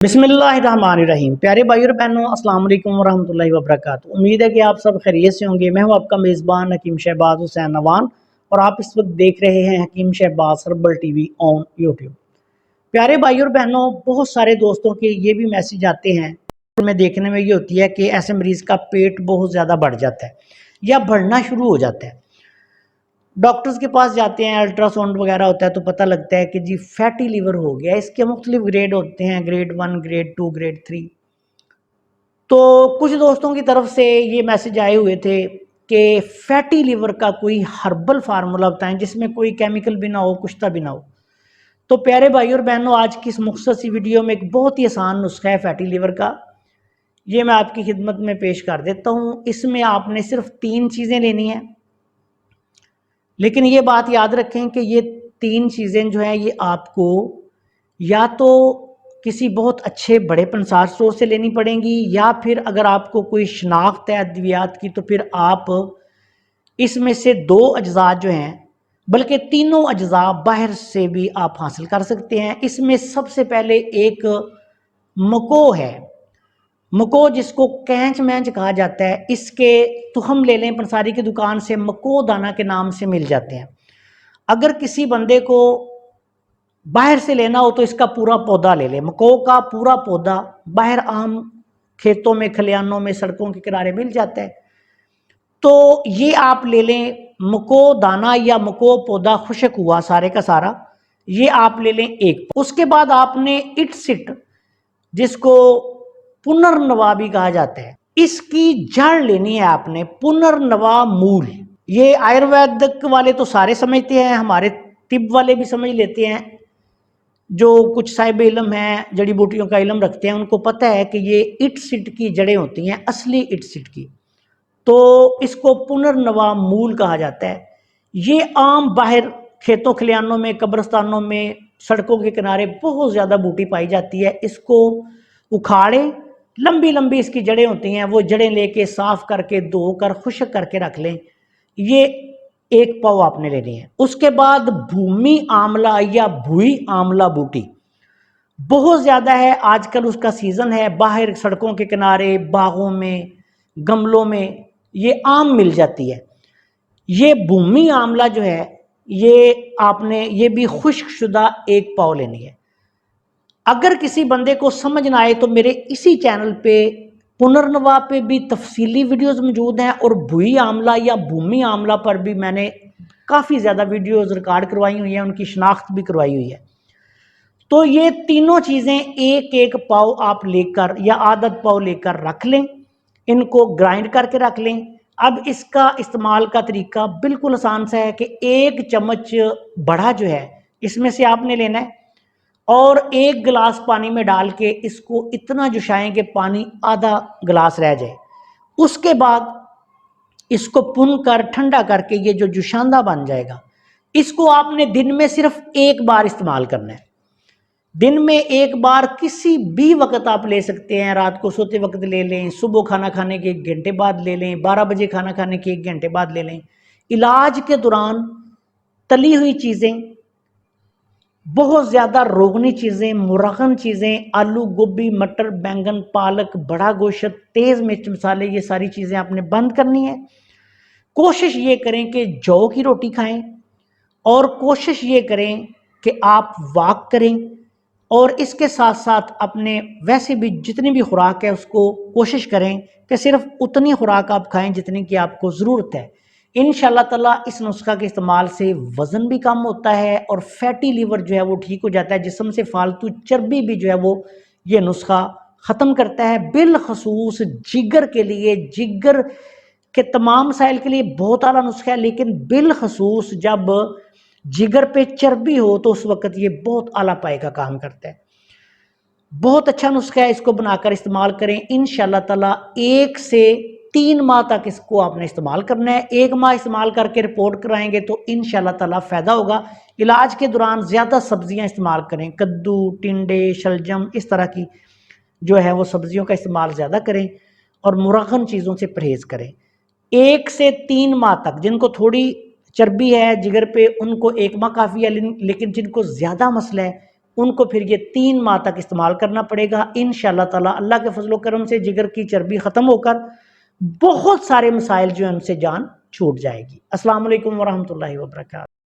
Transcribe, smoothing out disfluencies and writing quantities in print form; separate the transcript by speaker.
Speaker 1: बिस्मिल्लाहिर्रहमानिर्रहीम। प्यारे भाई और बहनों, अस्सलाम वालेकुम वरहमतुल्लाहि वबरकातुहू। उम्मीद है कि आप सब खैरियत से होंगे। मैं हूं आपका मेज़बान हकीम शहबाज हुसैन नवान और आप इस वक्त देख रहे हैं Hakim Shahbaz herbal TV on YouTube. प्यारे भाई और बहनों, बहुत सारे दोस्तों के ये भी मैसेज आते हैं में देखने में ये होती है कि ऐसे मरीज़ का पेट बहुत ज़्यादा बढ़ जाता है या बढ़ना शुरू हो जाता है। डॉक्टर्स के पास जाते हैं, अल्ट्रासाउंड वगैरह होता है तो पता लगता है कि जी फैटी लीवर हो गया। इसके मुख्तलिफ ग्रेड होते हैं, ग्रेड 1, ग्रेड 2, ग्रेड 3। तो कुछ दोस्तों की तरफ से ये मैसेज आए हुए थे कि फैटी लीवर का कोई हर्बल फार्मूला बताएं जिसमें कोई केमिकल भी ना हो, कुछ भी ना हो। तो प्यारे भाई और बहनों, आज की इस मुख्तसर सी वीडियो में एक बहुत ही आसान नुस्खा है फैटी लीवर का, ये मैं आपकी खिदमत में पेश कर देता हूँ। इसमें आपने सिर्फ 3 चीज़ें लेनी है, लेकिन ये बात याद रखें कि ये 3 चीज़ें जो हैं ये आपको या तो किसी बहुत अच्छे बड़े पंसार स्टोर से लेनी पड़ेंगी, या फिर अगर आपको कोई शनाख्त है अद्वियात की तो फिर आप इसमें से 2 अज्जा जो हैं, बल्कि तीनों अज्जा बाहर से भी आप हासिल कर सकते हैं। इसमें सबसे पहले एक मको है, मको जिसको कैंच मैंच कहा जाता है। इसके तो हम ले लें, पंसारी की दुकान से मको दाना के नाम से मिल जाते हैं। अगर किसी बंदे को बाहर से लेना हो तो इसका पूरा पौधा ले लें, मको का पूरा पौधा बाहर आम खेतों में, खलियानों में, सड़कों के किनारे मिल जाता है। तो ये आप ले लें, मको दाना या मको पौधा खुशक हुआ सारे का सारा, ये आप ले लें एक। उसके बाद आपने इट सिट, जिसको पुनर्नवा भी कहा जाता है, इसकी जड़ लेनी है आपने, पुनर्नवा मूल। ये आयुर्वेदिक वाले तो सारे समझते हैं, हमारे तिब वाले भी समझ लेते हैं। जो कुछ साहिब इल्म हैं, जड़ी बूटियों का इल्म रखते हैं, उनको पता है कि ये इट सिट की जड़ें होती हैं, असली इट सिट की। तो इसको पुनर्नवा मूल कहा जाता है। ये आम बाहर खेतों खलियानों में, कब्रिस्तानों में, सड़कों के किनारे बहुत ज़्यादा बूटी पाई जाती है। इसको उखाड़ें, लंबी लंबी इसकी जड़ें होती हैं, वो जड़ें लेके साफ करके धोकर खुश्क करके रख लें। ये एक पाव आपने लेनी है। उसके बाद भूमि आंवला या भुई आंवला बूटी बहुत ज़्यादा है आजकल, उसका सीज़न है। बाहर सड़कों के किनारे, बागों में, गमलों में ये आम मिल जाती है। ये भूमि आंवला जो है, ये आपने ये भी खुश्क शुदा एक पाव लेनी है। अगर किसी बंदे को समझ ना आए तो मेरे इसी चैनल पे पुनर्नवा पे भी तफसीली वीडियोस मौजूद हैं, और भुई आंवला या भूमि आंवला पर भी मैंने काफ़ी ज़्यादा वीडियोस रिकॉर्ड करवाई हुई हैं, उनकी शनाख्त भी करवाई हुई है। तो ये तीनों चीज़ें एक एक पाव आप लेकर या आधत पाव लेकर रख लें, इनको ग्राइंड करके रख लें। अब इसका इस्तेमाल का तरीका बिल्कुल आसान सा है कि 1 चम्मच बड़ा जो है इसमें से आपने लेना है, और 1 गिलास पानी में डाल के इसको इतना जुशाएं कि पानी आधा गिलास रह जाए। उसके बाद इसको पुन कर ठंडा करके ये जो जुशांदा बन जाएगा, इसको आपने दिन में सिर्फ 1 बार इस्तेमाल करना है। दिन में 1 बार किसी भी वक्त आप ले सकते हैं। रात को सोते वक्त ले लें, सुबह खाना खाने के 1 घंटे बाद ले लें, 12 बजे खाना खाने के 1 घंटे बाद ले लें। इलाज के दौरान तली हुई चीज़ें, बहुत ज़्यादा रोगनी चीज़ें, मुरगन चीज़ें, आलू, गोभी, मटर, बैंगन, पालक, बड़ा गोश्त, तेज़ मिर्च मसाले, ये सारी चीज़ें आपने बंद करनी है। कोशिश ये करें कि जौ की रोटी खाएं, और कोशिश ये करें कि आप वॉक करें, और इसके साथ साथ अपने वैसे भी जितनी भी खुराक है उसको कोशिश करें कि सिर्फ उतनी खुराक आप खाएं जितनी की आपको ज़रूरत है। इंशाअल्लाह ताला इस नुस्खा के इस्तेमाल से वज़न भी कम होता है और फैटी लीवर जो है वो ठीक हो जाता है। जिस्म से फालतू चर्बी भी जो है वो ये नुस्खा ख़त्म करता है। बिलखसूस जिगर के लिए, जिगर के तमाम मसाइल के लिए बहुत आला नुस्खा है, लेकिन बिलखसूस जब जिगर पे चर्बी हो तो उस वक्त ये बहुत आला पाए का काम करता है। बहुत अच्छा नुस्खा है, इसको बनाकर इस्तेमाल करें। इंशाअल्लाह ताला 1 से 3 माह तक इसको आपने इस्तेमाल करना है। 1 माह इस्तेमाल करके रिपोर्ट कराएंगे तो इंशाअल्लाह ताला फ़ायदा होगा। इलाज के दौरान ज़्यादा सब्जियां इस्तेमाल करें, कद्दू, टिंडे, शलजम, इस तरह की जो है वो सब्जियों का इस्तेमाल ज़्यादा करें, और मुरगन चीज़ों से परहेज़ करें। 1 से 3 माह तक जिनको थोड़ी चर्बी है जिगर पे उनको 1 माह काफ़ी है, लेकिन जिनको ज़्यादा मसला है ان کو پھر یہ 3 ماہ تک استعمال کرنا پڑے گا انشاءاللہ تعالی۔ اللہ کے فضل و کرم سے جگر کی چربی ختم ہو کر بہت سارے مسائل جو ہیں ان سے جان چھوٹ جائے گی۔ السلام علیکم ورحمۃ اللہ وبرکاتہ۔